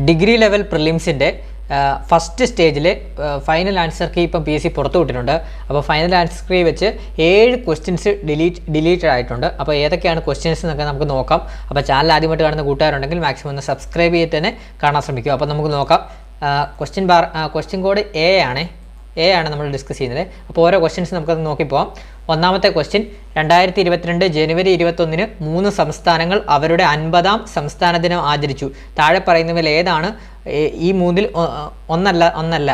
Degree level പ്രിലിംസിൻ്റെ first സ്റ്റേജിൽ final answer key ഇപ്പം PSC പുറത്തു വിട്ടിട്ടുണ്ട്. അപ്പോൾ ഫൈനൽ ആൻസർ കീ വെച്ച് 7 ക്വസ്റ്റ്യൻസ് ഡിലീറ്റഡ് ആയിട്ടുണ്ട്. അപ്പോൾ ഏതൊക്കെയാണ് ക്വസ്റ്റ്യൻസ് എന്നൊക്കെ നമുക്ക് നോക്കാം. അപ്പോൾ ചാനൽ ആദ്യമായിട്ട് കാണുന്ന കൂട്ടുകാരുണ്ടെങ്കിൽ മാക്സിമം ഒന്ന് സബ്സ്ക്രൈബ് ചെയ്തിട്ട് തന്നെ കാണാൻ ശ്രമിക്കുക. അപ്പോൾ നമുക്ക് നോക്കാം. ക്വസ്റ്റ്യൻ കോഡ് എ ആണ് നമ്മൾ ഡിസ്കസ് ചെയ്യുന്നത്. അപ്പോൾ ഓരോ ക്വസ്റ്റ്യൻസ് നമുക്കത് നോക്കിപ്പോവാം. ഒന്നാമത്തെ ക്വസ്റ്റ്യൻ, 2022 ജനുവരി 21 3 സംസ്ഥാനങ്ങൾ അവരുടെ 50ാം സംസ്ഥാന ദിനം ആചരിച്ചു. താഴെ പറയുന്നവയിൽ ഏതാണ് ഈ 3-ൽ ഒന്നല്ല?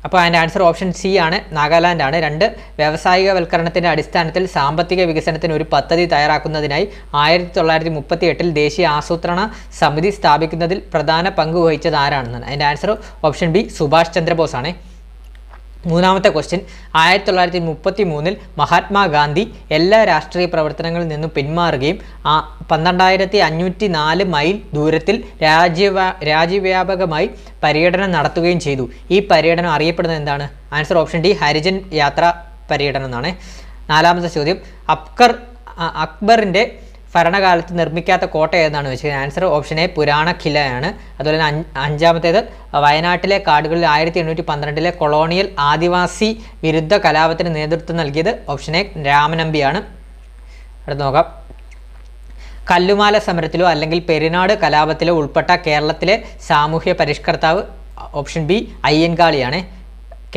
അപ്പോൾ അതിൻ്റെ ആൻസർ ഓപ്ഷൻ സി ആണ്, നാഗാലാൻഡ് ആണ്. 2, വ്യാവസായികവൽക്കരണത്തിൻ്റെ അടിസ്ഥാനത്തിൽ സാമ്പത്തിക വികസനത്തിന് ഒരു പദ്ധതി തയ്യാറാക്കുന്നതിനായി 1938 ദേശീയ ആസൂത്രണ സമിതി സ്ഥാപിക്കുന്നതിൽ പ്രധാന പങ്ക് വഹിച്ചത് ആരാണെന്നാണ്. അതിൻ്റെ answer option B, Subhash Chandrabose ആണ്. മൂന്നാമത്തെ ക്വസ്റ്റ്യൻ, 1933 മഹാത്മാഗാന്ധി എല്ലാ രാഷ്ട്രീയ പ്രവർത്തനങ്ങളിൽ നിന്നും പിന്മാറുകയും 12,504 മൈൽ ദൂരത്തിൽ രാജ്യവ്യാപകമായി പര്യടനം നടത്തുകയും ചെയ്തു. ഈ പര്യടനം അറിയപ്പെടുന്നത് എന്താണ്? ആൻസർ ഓപ്ഷൻ ഡി, ഹരിജൻ യാത്രാ പര്യടനം എന്നാണ്. നാലാമത്തെ ചോദ്യം, അക്ബറിൻ്റെ ഭരണകാലത്ത് നിർമ്മിക്കാത്ത കോട്ട ഏതെന്നാണ് വെച്ചത്? ആൻസർ ഓപ്ഷൻ എ, പുരാണ കിലയാണ്. അതുപോലെ തന്നെ അഞ്ചാമത്തേത്, വയനാട്ടിലെ കാടുകളിൽ 1812 കൊളോണിയൽ ആദിവാസി വിരുദ്ധ കലാപത്തിന് നേതൃത്വം നൽകിയത്? ഓപ്ഷൻ എ, രാമനമ്പിയാണ്. അടുത്ത് നോക്കാം. കല്ലുമാല സമരത്തിലോ അല്ലെങ്കിൽ പെരിനാട് കലാപത്തിലോ ഉൾപ്പെട്ട കേരളത്തിലെ സാമൂഹ്യ പരിഷ്കർത്താവ്? ഓപ്ഷൻ ബി, അയ്യൻകാളിയാണ്.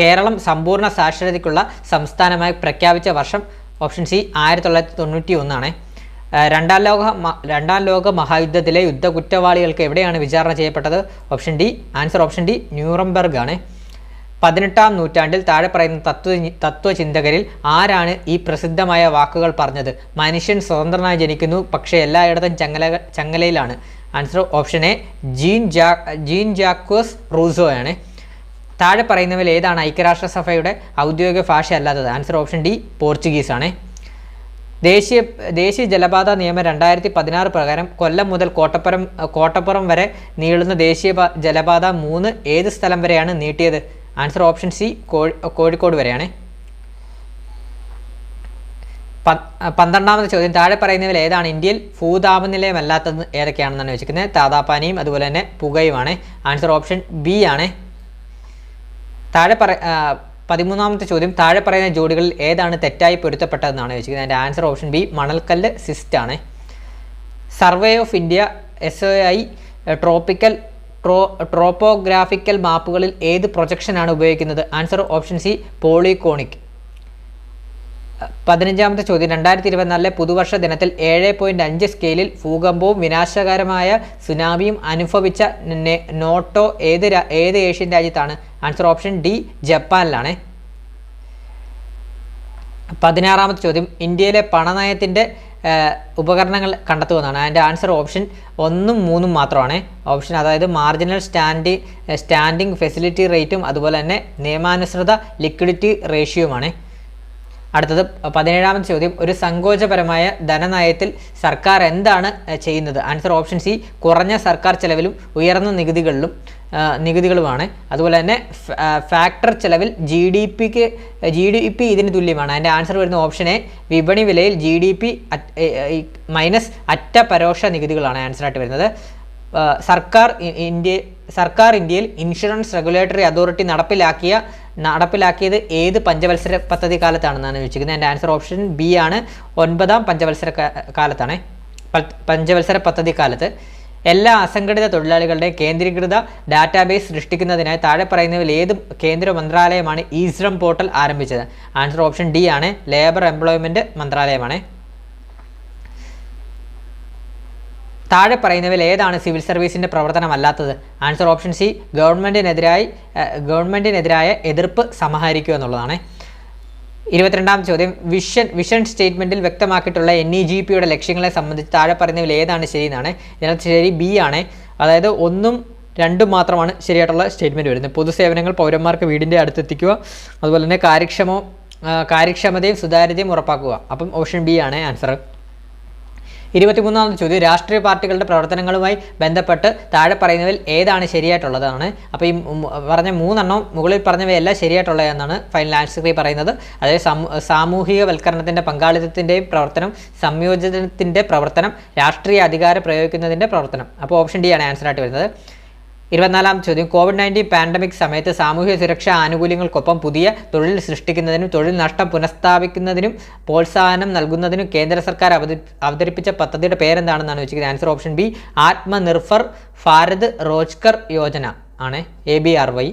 കേരളം സമ്പൂർണ്ണ സാക്ഷരതയ്ക്കുള്ള സംസ്ഥാനമായി പ്രഖ്യാപിച്ച വർഷം? ഓപ്ഷൻ സി, 1991 ആണ്. രണ്ടാം ലോക മഹായുദ്ധത്തിലെ യുദ്ധകുറ്റവാളികൾക്ക് എവിടെയാണ് വിചാരണ ചെയ്യപ്പെട്ടത്? Option D, answer option D, Nuremberg ആണ്. 18ാം നൂറ്റാണ്ടിൽ താഴെ പറയുന്ന തത്വചിന്തകരിൽ ആരാണ് ഈ പ്രസിദ്ധമായ വാക്കുകൾ പറഞ്ഞത്? മനുഷ്യൻ സ്വതന്ത്രനായി ജനിക്കുന്നു, പക്ഷേ എല്ലായിടത്തും ചങ്ങലയിലാണ്. Answer option A, Jean Jacques Rousseau ആണ്. താഴെ പറയുന്നവയിൽ ഏതാണ് ഐക്യരാഷ്ട്രസഭയുടെ ഔദ്യോഗിക ഭാഷ അല്ലാത്തത്? ആൻസർ ഓപ്ഷൻ ഡി, പോർച്ചുഗീസ് ആണ്. ദേശീയ ജലപാത നിയമം 2016 പ്രകാരം കൊല്ലം മുതൽ കോട്ടപ്പുറം വരെ നീളുന്ന ദേശീയ ജലപാത 3 ഏത് സ്ഥലം വരെയാണ് നീട്ടിയത്? ആൻസർ ഓപ്ഷൻ സി, കോഴിക്കോട് വരെയാണ്. 12ാമത്തെ ചോദ്യം, താഴെ പറയുന്നവയിൽ ഏതാണ് ഇന്ത്യയിൽ ഭൂതാപനിലയമല്ലാത്തത് ഏതൊക്കെയാണെന്നാണ് വെച്ചിരിക്കുന്നത്? താതാപാനിയും അതുപോലെ തന്നെ പുകയുമാണ്. ആൻസർ ഓപ്ഷൻ ബി ആണ്. 13ാമത്തെ ചോദ്യം, താഴെ പറയുന്ന ജോഡികളിൽ ഏതാണ് തെറ്റായി പൊരുത്തപ്പെട്ടതെന്നാണ് വെച്ചിരിക്കുന്നത്? അതിൻ്റെ ആൻസർ ഓപ്ഷൻ ബി, മണൽക്കല്ല് സിസ്റ്റ് ആണ്. Survey of India SOI topographical മാപ്പുകളിൽ ഏത് പ്രൊജക്ഷനാണ് ഉപയോഗിക്കുന്നത്? Answer option C, polyconic. 15ാമത്തെ ചോദ്യം, 2024 പുതുവർഷ ദിനത്തിൽ 7.5 സ്കെയിലിൽ ഭൂകമ്പവും വിനാശകരമായ സുനാമിയും അനുഭവിച്ച നോട്ടോ ഏത് ഏഷ്യൻ രാജ്യത്താണ്? ആൻസർ ഓപ്ഷൻ ഡി, ജപ്പാനിലാണ്. 16ാമത്തെ ചോദ്യം, ഇന്ത്യയിലെ പണനയത്തിൻ്റെ ഉപകരണങ്ങൾ കണ്ടെത്തുമെന്നാണ്. അതിൻ്റെ ആൻസർ ഓപ്ഷൻ 1ഉം 3ഉം മാത്രമാണ്. ഓപ്ഷൻ അതായത് മാർജിനൽ സ്റ്റാൻഡിംഗ് ഫെസിലിറ്റി റേറ്റും അതുപോലെ തന്നെ നിയമാനുസൃത ലിക്വിഡിറ്റി റേഷ്യോയുമാണ്. അടുത്തത് 17ാമത്തെ ചോദ്യം, ഒരു സങ്കോചപരമായ ധനനയത്തിൽ സർക്കാർ എന്താണ് ചെയ്യുന്നത്? ആൻസർ ഓപ്ഷൻ സി, കുറഞ്ഞ സർക്കാർ ചെലവിലും ഉയർന്ന നികുതികളുമാണ്. അതുപോലെ തന്നെ ഫാക്ടർ ചെലവിൽ GDP ഇതിന് തുല്യമാണ്. അതിൻ്റെ ആൻസർ വരുന്ന ഓപ്ഷൻ എ, വിപണി വിലയിൽ GDP മൈനസ് അറ്റ പരോക്ഷ നികുതികളാണ് ആൻസറായിട്ട് വരുന്നത്. സർക്കാർ ഇന്ത്യയിൽ ഇൻഷുറൻസ് റെഗുലേറ്ററി അതോറിറ്റി നടപ്പിലാക്കിയത് ഏത് പഞ്ചവത്സര പദ്ധതി കാലത്താണെന്നാണ് ചോദിച്ചിരിക്കുന്നത്? എൻ്റെ ആൻസർ ഓപ്ഷൻ ബി ആണ്, 9ാം പഞ്ചവത്സര പദ്ധതി കാലത്ത്. എല്ലാ അസംഘടിത തൊഴിലാളികളുടെയും കേന്ദ്രീകൃത ഡാറ്റാബേസ് സൃഷ്ടിക്കുന്നതിനായി താഴെ പറയുന്നവയിൽ ഏത് കേന്ദ്ര മന്ത്രാലയമാണ് ഈശ്രം പോർട്ടൽ ആരംഭിച്ചത്? ആൻസർ ഓപ്ഷൻ ഡി ആണ്, ലേബർ എംപ്ലോയ്മെൻറ്റ് മന്ത്രാലയമാണ്. താഴെ പറയുന്നവയിൽ ഏതാണ് സിവിൽ സർവീസിൻ്റെ പ്രവർത്തനമല്ലാത്തത്? ആൻസർ ഓപ്ഷൻ സി, ഗവൺമെൻറ്റിനെതിരായ എതിർപ്പ് സമാഹരിക്കുക എന്നുള്ളതാണ്. 22ാം ചോദ്യം, വിഷൻ സ്റ്റേറ്റ്മെൻറ്റിൽ വ്യക്തമാക്കിയിട്ടുള്ള NEGPയുടെ ലക്ഷ്യങ്ങളെ സംബന്ധിച്ച് താഴെ പറയുന്നവയിൽ ഏതാണ് ശരിയെന്നാണ്. ഇതിനകത്ത് ശരി ബി ആണ്. അതായത് 1ഉം 2ഉം മാത്രമാണ് ശരിയായിട്ടുള്ള സ്റ്റേറ്റ്മെൻറ്റ് വരുന്നത്. പൊതുസേവനങ്ങൾ പൗരന്മാർക്ക് വീടിൻ്റെ അടുത്തെത്തിക്കുക, അതുപോലെ തന്നെ കാര്യക്ഷമതയും സുതാര്യതയും ഉറപ്പാക്കുക. അപ്പം ഓപ്ഷൻ ബി ആണ് ആൻസർ. 23ാമത്തെ ചോദ്യം, രാഷ്ട്രീയ പാർട്ടികളുടെ പ്രവർത്തനങ്ങളുമായി ബന്ധപ്പെട്ട് താഴെ പറയുന്നവയിൽ ഏതാണ് ശരിയായിട്ടുള്ളതാണ്? അപ്പോൾ ഈ പറഞ്ഞ 3 മുകളിൽ പറഞ്ഞവയെല്ലാം ശരിയായിട്ടുള്ളതെന്നാണ് ഫൈനൽ ആൻസർ പറയുന്നത്. അതായത് സാമൂഹികവൽക്കരണത്തിൻ്റെ പങ്കാളിത്തത്തിൻ്റെയും പ്രവർത്തനം, സംയോജനത്തിൻ്റെ പ്രവർത്തനം, രാഷ്ട്രീയ അധികാരം പ്രയോഗിക്കുന്നതിൻ്റെ പ്രവർത്തനം. അപ്പോൾ ഓപ്ഷൻ ഡി ആണ് ആൻസറായിട്ട് വരുന്നത്. 24-ാം ചോദ്യം, COVID-19 പാൻഡമിക് സമയത്ത് സാമൂഹ്യ സുരക്ഷാ ആനുകൂല്യങ്ങൾക്കൊപ്പം പുതിയ തൊഴിൽ സൃഷ്ടിക്കുന്നതിനും തൊഴിൽ നഷ്ടം പുനഃസ്ഥാപിക്കുന്നതിനും പ്രോത്സാഹനം നൽകുന്നതിനും കേന്ദ്ര സർക്കാർ അവതരിപ്പിച്ച പദ്ധതിയുടെ പേരെന്താണെന്നാണ് ചോദിക്കുന്നത്. Answer option B, Atmanirbhar Bharat Rozgar Yojana ആണ്, ABRY.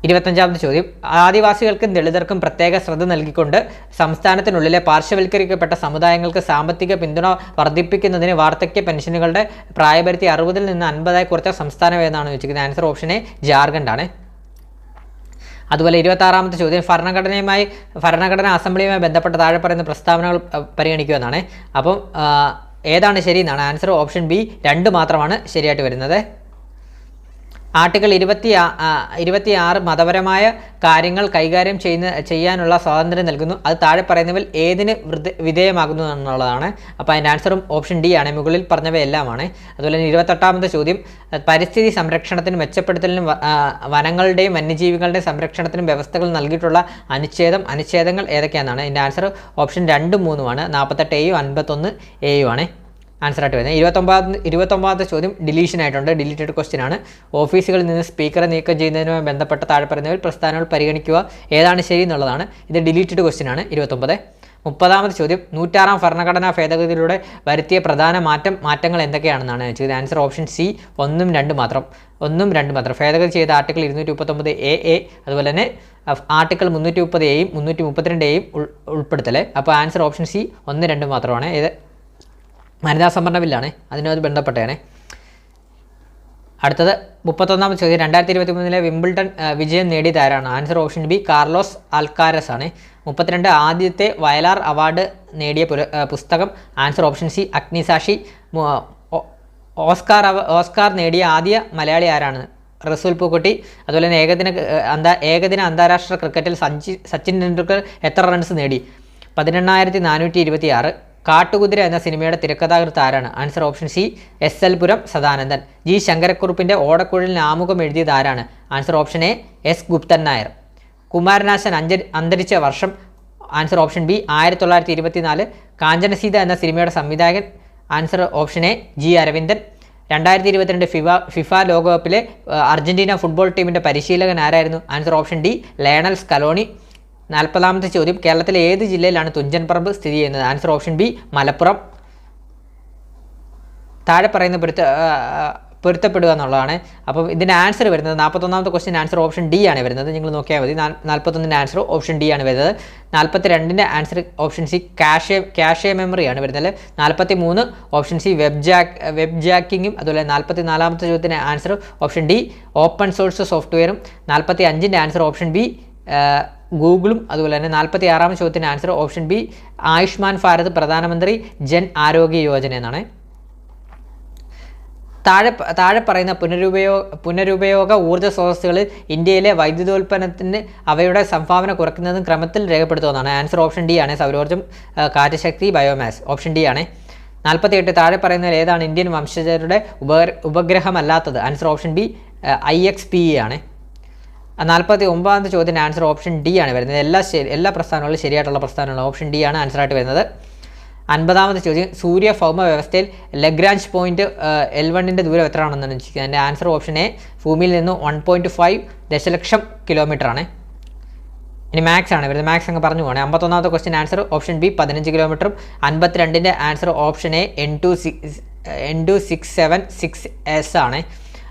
25-ാമത്തെ ചോദ്യം, ആദിവാസികൾക്കും ദളിതർക്കും പ്രത്യേക ശ്രദ്ധ നൽകിക്കൊണ്ട് സംസ്ഥാനത്തിനുള്ളിലെ പാർശ്വവൽക്കരിക്കപ്പെട്ട സമുദായങ്ങൾക്ക് സാമ്പത്തിക പിന്തുണ വർദ്ധിപ്പിക്കുന്നതിന് വാർദ്ധക്യ പെൻഷനുകളുടെ പ്രായപരിധി 60-ൽ നിന്ന് 50-ആയി കുറച്ച സംസ്ഥാനം ഏതാണെന്ന് ചോദിച്ചിരിക്കുന്നത്. ആൻസർ ഓപ്ഷൻ എ, ജാർഖണ്ഡ് ആണ്. അതുപോലെ 26-ാമത്തെ ചോദ്യം, ഭരണഘടനാ അസംബ്ലിയുമായി ബന്ധപ്പെട്ട താഴെ പറയുന്ന പ്രസ്താവനകൾ പരിഗണിക്കുക എന്നാണ്. അപ്പം ഏതാണ് ശരി എന്നാണ്. ആൻസർ ഓപ്ഷൻ ബി, 2 മാത്രമാണ് ശരിയായിട്ട് വരുന്നത്. ആർട്ടിക്കിൾ 26 മതപരമായ കാര്യങ്ങൾ കൈകാര്യം ചെയ്യാനുള്ള സ്വാതന്ത്ര്യം നൽകുന്നു. അത് താഴെ പറയുന്നവയിൽ ഏതിന് വിധേയമാകുന്നു എന്നുള്ളതാണ്. അപ്പോൾ അതിൻ്റെ ആൻസറും ഓപ്ഷൻ ഡി ആണ്. മുകളിൽ പറഞ്ഞവയെല്ലാമാണ്. അതുപോലെ 28-ാമത്തെ ചോദ്യം, പരിസ്ഥിതി സംരക്ഷണത്തിനും മെച്ചപ്പെടുത്തലിനും വനങ്ങളുടെയും വന്യജീവികളുടെയും സംരക്ഷണത്തിനും വ്യവസ്ഥകൾ നൽകിയിട്ടുള്ള അനുച്ഛേദങ്ങൾ ഏതൊക്കെയാണെന്നാണ്. ഇതിൻ്റെ ആൻസർ ഓപ്ഷൻ 2, 3 48A-യും 51A-യും ആണ് ആൻസറായിട്ട് വരുന്നത്. 29-ാമത്തെ ചോദ്യം ഡിലീഷൻ ആയിട്ടുണ്ട്, ഡിലീറ്റഡ് ക്വസ്റ്റ്യൻ ആണ്. ഓഫീസുകളിൽ നിന്ന് സ്പീക്കറെ നീക്കം ചെയ്യുന്നതിനുമായി ബന്ധപ്പെട്ട താഴെ പറയുന്നവയിൽ പ്രസ്ഥാനങ്ങൾ പരിഗണിക്കുക ഏതാണ് ശരി എന്നുള്ളതാണ്. ഇത് ഡിലീറ്റഡ് ക്വസ്റ്റ്യൻ ആണ്. 29. 30-ാമത്തെ ചോദ്യം, 106-ാം ഭരണഘടനാ ഭേദഗതിയിലൂടെ വരുത്തിയ പ്രധാന മാറ്റങ്ങൾ എന്തൊക്കെയാണെന്നാണ് ചോദിച്ചത്. ആൻസർ ഓപ്ഷൻ സി, 1, 2 മാത്രം. ഭേദഗതി ചെയ്ത ആർട്ടിക്കിൾ 239AA, അതുപോലെ തന്നെ ആർട്ടിക്കിൾ 330A-യും 332A-യും ഉൾപ്പെടുത്തൽ. അപ്പോൾ ആൻസർ ഓപ്ഷൻ സി, 1, 2 മാത്രമാണ്. ഇത് വനിതാ സംവരണ ബില്ലാണ്, അതിനോട് ബന്ധപ്പെട്ടാണ്. അടുത്തത് 31-ാമത്തെ ചോദ്യം, 2023 വിംബിൾഡൺ വിജയം നേടിയത് ആരാണ്? Answer option B, Carlos Alcaraz ആണ്. 32 ആദ്യത്തെ വയലാർ അവാർഡ് നേടിയ പുസ്തകം. Answer option C, Agnisakshi. Oscar നേടിയ ആദ്യ മലയാളി ആരാണ്? റസൂൽ പൂക്കുട്ടി. അതുപോലെ തന്നെ ഏകദിന അന്താരാഷ്ട്ര ക്രിക്കറ്റിൽ സച്ചിൻ ടെണ്ടുൽക്കർ എത്ര റൺസ് നേടി? 18,426. കാട്ടുകുതിര എന്ന സിനിമയുടെ തിരക്കഥാകൃത്ത് ആരാണ്? ആൻസർ ഓപ്ഷൻ സി, SL പുരം സദാനന്ദൻ. ജി ശങ്കരക്കുറുപ്പിൻ്റെ ഓടക്കുഴലിന് ആമുഖം എഴുതിയത് ആരാണ്? Answer option A, S Guptan Nair. Kumaran Asan അന്തരിച്ച വർഷം? Answer option B, 1924. കാഞ്ചനസീത എന്ന സിനിമയുടെ സംവിധായകൻ? Answer option A, G Aravindan. 2022 FIFA ലോകകപ്പിലെ അർജന്റീന ഫുട്ബോൾ ടീമിൻ്റെ പരിശീലകൻ ആരായിരുന്നു? Answer option D, Lionel Scaloni. 40-ാമത്തെ ചോദ്യം, കേരളത്തിലെ ഏത് ജില്ലയിലാണ് തുഞ്ചൻ പറമ്പ് സ്ഥിതി ചെയ്യുന്നത്? Answer option B, Malappuram. താഴെ പറയുന്ന പൊരുത്തപ്പെടുക എന്നുള്ളതാണ്. അപ്പം ഇതിൻ്റെ ആൻസർ വരുന്നത് 41-ാമത്തെ ക്വസ്റ്റ്യൻ ആൻസർ ഓപ്ഷൻ ഡി ആണ് വരുന്നത്. നിങ്ങൾ നോക്കിയാൽ മതി. 41-ൻ്റെ ആൻസർ ഓപ്ഷൻ ഡി ആണ് വരുന്നത്. 42-ൻ്റെ ആൻസർ ഓപ്ഷൻ സി, ക്യാഷെ മെമ്മറിയാണ് വരുന്നത്. 43 ഓപ്ഷൻ സി, വെബ് ജാക്കിങ്ങും. അതുപോലെ 44-ാമത്തെ ചോദ്യത്തിൻ്റെ answer option D, open source സോഫ്റ്റ്വെയറും. 45-ൻ്റെ ആൻസർ ഓപ്ഷൻ ബി, ഗൂഗിളും. അതുപോലെ തന്നെ 46-ാമത്തെ ചോദ്യത്തിൻ്റെ answer option B, Ayushman Bharat പ്രധാനമന്ത്രി ജൻ ആരോഗ്യ യോജന എന്നാണ്. താഴെ പറയുന്ന പുനരുപയോഗ ഊർജ്ജ സ്രോതസ്സുകളിൽ ഇന്ത്യയിലെ വൈദ്യുതോൽപ്പന്നത്തിന് അവയുടെ സംഭാവന കുറയ്ക്കുന്നതും ക്രമത്തിൽ രേഖപ്പെടുത്തുന്നതാണ്. ആൻസർ ഓപ്ഷൻ ഡി ആണ്, സൗരോർജ്ജം, കാറ്റ് ശക്തി, ബയോമാസ്. ഓപ്ഷൻ ഡി ആണ്. 48 താഴെ പറയുന്നതിൽ ഏതാണ് ഇന്ത്യൻ വംശജരുടെ ഉപഗ്രഹമല്ലാത്തത്? ആൻസർ ഓപ്ഷൻ ബി, IXPE ആണ്. 49-ാമത്തെ ചോദ്യത്തിന് ആൻസർ ഓപ്ഷൻ ഡി ആണ് വരുന്നത്. എല്ലാ പ്രസ്ഥാനങ്ങളും ശരിയായിട്ടുള്ള പ്രസ്ഥാനങ്ങളും ഓപ്ഷൻ ഡി ആണ് ആൻസറായിട്ട് വരുന്നത്. 50-ാമത്തെ ചോദ്യം, സൂര്യ ഭൗമ വ്യവസ്ഥയിൽ ലഗ്രാഞ്ച് പോയിന്റ് L1-ൻ്റെ ദൂരം എത്രയാണെന്നാണ് ചോദിക്കുന്നത്. അതിൻ്റെ ആൻസർ ഓപ്ഷൻ എ, ഭൂമിയിൽ നിന്ന് 1.5 ദശലക്ഷം കിലോമീറ്റർ ആണ്. ഇനി മാത്സ് ആണ് വരുന്നത്. മാത്സ് അങ്ങ് പറഞ്ഞു പോകണേ. 51-ാമത്തെ ക്വസ്റ്റ്യൻ ആൻസർ ഓപ്ഷൻ ബി, 15 കിലോമീറ്ററും. 52-ൻ്റെ ആൻസർ ഓപ്ഷൻ എ, N2676S ആണ്.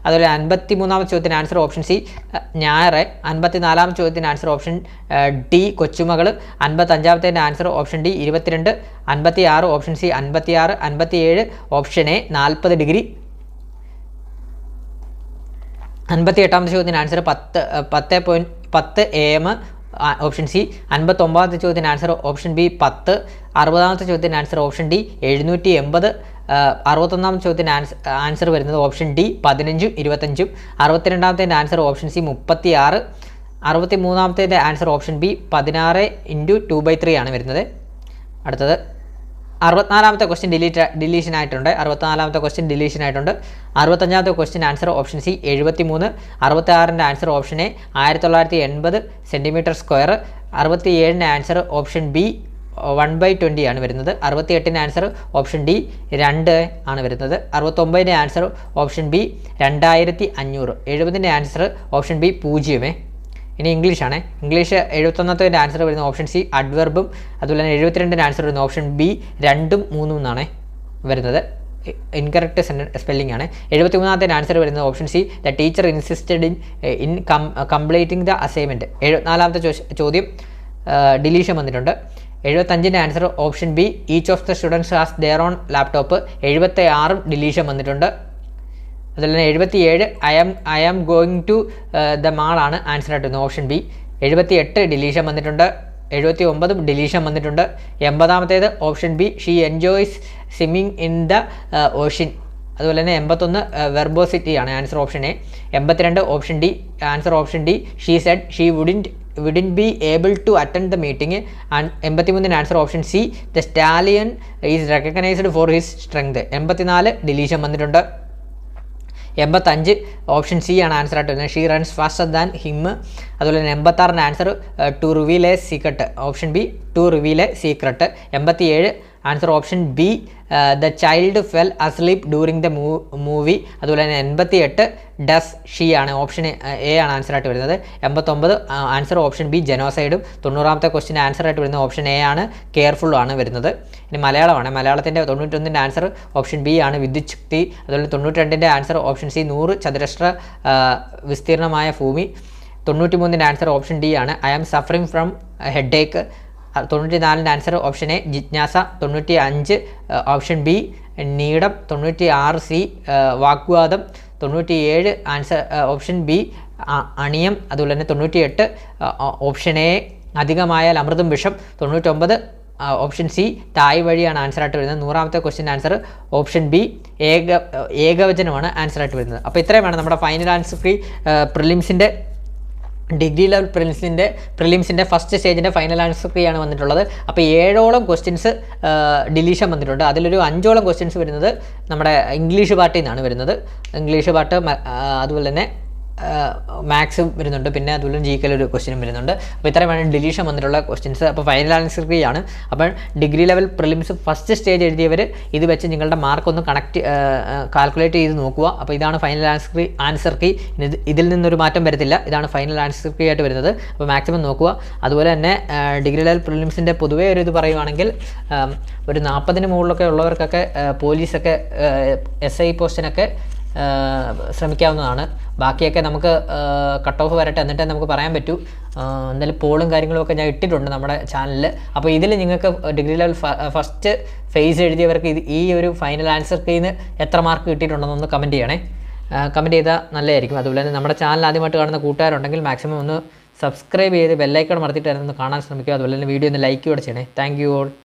അതുപോലെ 53-ാമത്തെ ചോദ്യത്തിന് ആൻസർ ഓപ്ഷൻ സി, ഞായർ. 54-ാമത്തെ ചോദ്യത്തിന് ആൻസർ ഓപ്ഷൻ ഡി, കൊച്ചുമകൾ. 55-ാമത്തേൻ്റെ answer option D, 22. 56 option C, 56. 57 option A, 40 degree. 58-ാമത്തെ ചോദ്യത്തിന് ആൻസർ 10 AM ഓപ്ഷൻ സി. 59-ാമത്തെ ചോദ്യത്തിന് ആൻസർ ഓപ്ഷൻ ബി, 10. 60-ാമത്തെ ചോദ്യത്തിന് ആൻസർ ഓപ്ഷൻ ഡി, 780. 61-ാമത്തെ ചോദ്യത്തിന് ആൻസർ വരുന്നത് ഓപ്ഷൻ ഡി, 15, 25. 62-ാമത്തേൻ്റെ ആൻസർ ഓപ്ഷൻ സി, 36. 63-ാമത്തേൻ്റെ ആൻസർ ഓപ്ഷൻ ബി, 16 × 2/3 ആണ് വരുന്നത്. അടുത്തത് 64-ാമത്തെ ക്വസ്റ്റ്യൻ ഡിലീഷൻ ആയിട്ടുണ്ട്. 65-ാമത്തെ ക്വസ്റ്റ്യൻ ആൻസർ ഓപ്ഷൻ സി, 73. 66-ൻ്റെ answer option A, 1980 centimetre square. 67-ൻ്റെ ആൻസർ ഓപ്ഷൻ ബി, 1/20 ആണ് വരുന്നത്. 68ൻ്റെ ആൻസർ ഓപ്ഷൻ ഡി 2 ആണ് വരുന്നത്. 69ൻ്റെ ആൻസർ ഓപ്ഷൻ ബി 2500. 70ൻ്റെ ആൻസർ ഓപ്ഷൻ ബി 0. ഇനി ഇംഗ്ലീഷാണ്. ഇംഗ്ലീഷ് 71ൻ്റെ ആൻസർ വരുന്ന ഓപ്ഷൻ സി അഡ്വർബും, അതുപോലെ തന്നെ 72ൻ്റെ ആൻസർ വരുന്ന ഓപ്ഷൻ ബി 2ഉം 3ഉം എന്നാണ് വരുന്നത്. ഇൻകറക്റ്റ് സ്പെല്ലിംഗ് ആണ്. 73ാമത്തെ ആൻസർ വരുന്നത് option C the teacher insisted in completing the assignment. 74ാമത്തെ ചോദ്യം ഡിലീഷൻ വന്നിട്ടുണ്ട്. 75ൻ്റെ answer option B each of the students has their own laptop. 76ഉം ഡിലീഷൻ വന്നിട്ടുണ്ട്. അതുപോലെ തന്നെ 77 I am going to the മാളാണ് ആൻസർ ആയിട്ട് വരുന്നത് ഓപ്ഷൻ ബി. 78 ഡിലീഷൻ വന്നിട്ടുണ്ട്. 79ഉം ഡിലീഷൻ വന്നിട്ടുണ്ട്. 80ാമത്തേത് option B she enjoys swimming in the ocean. അതുപോലെ തന്നെ 81 വെർബോസിറ്റി ആണ് answer option A. 82 option D answer option D she said she wouldn't be able to attend the meeting. 83ൻ്റെ answer option C the stallion is recognised for his strength. 84 deletion വന്നിട്ടുണ്ട്. 85 option C ആണ് answer ആയിട്ട് വരുന്നത് she runs faster than him. അതുപോലെ തന്നെ 86ൻ്റെ answer to reveal a secret option B to reveal a secret. 87 answer option B the child fell asleep during the movie. അതുപോലെ തന്നെ 88 does she ആണ് option A ആണ് answer ആയിട്ട് വരുന്നത്. 89 answer option B ജനോസൈഡും. 90ാമത്തെ ക്വസ്റ്റിൻ്റെ ആൻസർ ആയിട്ട് വരുന്നത് ഓപ്ഷൻ എ ആണ് കെയർഫുൾ ആണ് വരുന്നത്. ഇനി മലയാളമാണ്. മലയാളത്തിൻ്റെ 91ൻ്റെ ആൻസർ ഓപ്ഷൻ ബി ആണ് വിദ്യുത് ശക്തി. അതുപോലെ 92ൻ്റെ ആൻസർ ഓപ്ഷൻ സി 100 ചതുരശ്ര വിസ്തീർണമായ ഭൂമി. 93ൻ്റെ ആൻസർ ഓപ്ഷൻ ഡി ആണ് I am suffering from headache. 94ൻ്റെ ആൻസർ ഓപ്ഷൻ എ ജിജ്ഞാസ. 95 ഓപ്ഷൻ ബി നീടം. 96 സി വാഗ്വാദം. 97 ആൻസർ ഓപ്ഷൻ ബി അണിയം. അതുപോലെ തന്നെ 98 ഓപ്ഷൻ എ അധികമായാൽ അമൃതും വിഷം. 99 ഓപ്ഷൻ സി തായ് വഴിയാണ് ആൻസർ ആയിട്ട് വരുന്നത്. 100ാമത്തെ ക്വസ്റ്റ്യൻ ആൻസർ ഓപ്ഷൻ ബി ഏകവചനമാണ് ആൻസർ ആയിട്ട് വരുന്നത്. അപ്പോൾ ഇത്രയുമാണ് നമ്മുടെ ഫൈനൽ ആൻസർ ഫ്രീ പ്രിലിംസിൻ്റെ ഡിഗ്രി ലെവൽ പ്രിലിംസിൻ്റെ ഫസ്റ്റ് സ്റ്റേജിൻ്റെ ഫൈനൽ ആൻസർ ഫ്രീ ആണ് വന്നിട്ടുള്ളത്. അപ്പോൾ 7ഓളം ക്വസ്റ്റ്യൻസ് ഡിലീഷൻ വന്നിട്ടുണ്ട്. അതിലൊരു 5ഓളം ക്വസ്റ്റ്യൻസ് വരുന്നത് നമ്മുടെ ഇംഗ്ലീഷ് പാർട്ടിൽ നിന്നാണ് വരുന്നത്. ഇംഗ്ലീഷ് പാർട്ട് അതുപോലെ തന്നെ മാത്സ് വരുന്നുണ്ട്. പിന്നെ അതുപോലെ GK ഒരു ക്വസ്റ്റ്യനും വരുന്നുണ്ട്. അപ്പോൾ ഇത്രയുമാണ് ഡിലീഷൻ വന്നിട്ടുള്ള ക്വസ്റ്റ്യൻസ്. അപ്പോൾ ഫൈനൽ ആൻസർ ഫ്രീ ആണ്. അപ്പോൾ degree level prelims first stage എഴുതിയവർ ഇത് വെച്ച് നിങ്ങളുടെ മാർക്ക് ഒന്ന് കാൽക്കുലേറ്റ് ചെയ്ത് നോക്കുക. അപ്പോൾ ഇതാണ് ഫൈനൽ ആൻസർ കീ. ഇതിൽ നിന്നൊരു മാറ്റം വരത്തില്ല. ഇതാണ് ഫൈനൽ ആൻസർ കീ ആയിട്ട് വരുന്നത്. അപ്പോൾ മാക്സിമം നോക്കുക. അതുപോലെ തന്നെ ഡിഗ്രി ലെവൽ പ്രിലിംസിൻ്റെ പൊതുവേ ഒരു ഇത് പറയുവാണെങ്കിൽ ഒരു 40ന് മുകളിലൊക്കെ ഉള്ളവർക്കൊക്കെ പോലീസൊക്കെ SI പോസ്റ്റിനൊക്കെ ശ്രമിക്കാവുന്നതാണ്. ബാക്കിയൊക്കെ നമുക്ക് കട്ട് ഓഫ് വരട്ടെ, എന്നിട്ടേ നമുക്ക് പറയാൻ പറ്റൂ. എന്തായാലും പോളും കാര്യങ്ങളുമൊക്കെ ഞാൻ ഇട്ടിട്ടുണ്ട് നമ്മുടെ ചാനലിൽ. അപ്പോൾ ഇതിൽ നിങ്ങൾക്ക് ഡിഗ്രി ലെവൽ ഫസ്റ്റ് ഫേസ് എഴുതിയവർക്ക് ഈ ഒരു ഫൈനൽ ആൻസർ കീന്ന് എത്ര മാർക്ക് കിട്ടിയിട്ടുണ്ടെന്നൊന്ന് കമൻറ്റ് ചെയ്യണേ. കമൻറ്റ് ചെയ്താൽ നല്ലതായിരിക്കും. അതുപോലെ തന്നെ നമ്മുടെ ചാനൽ ആദ്യമായിട്ട് കാണുന്ന കൂട്ടുകാരുണ്ടെങ്കിൽ മാക്സിമം ഒന്ന് സബ്സ്ക്രൈബ് ചെയ്ത് ബെല്ലൈക്കൺ മറത്തിട്ട് ഒന്ന് കാണാൻ ശ്രമിക്കുക. അതുപോലെ തന്നെ വീഡിയോ ഒന്ന് ലൈക്ക് കൂടെ ചെയ്യണേ. Thank you all.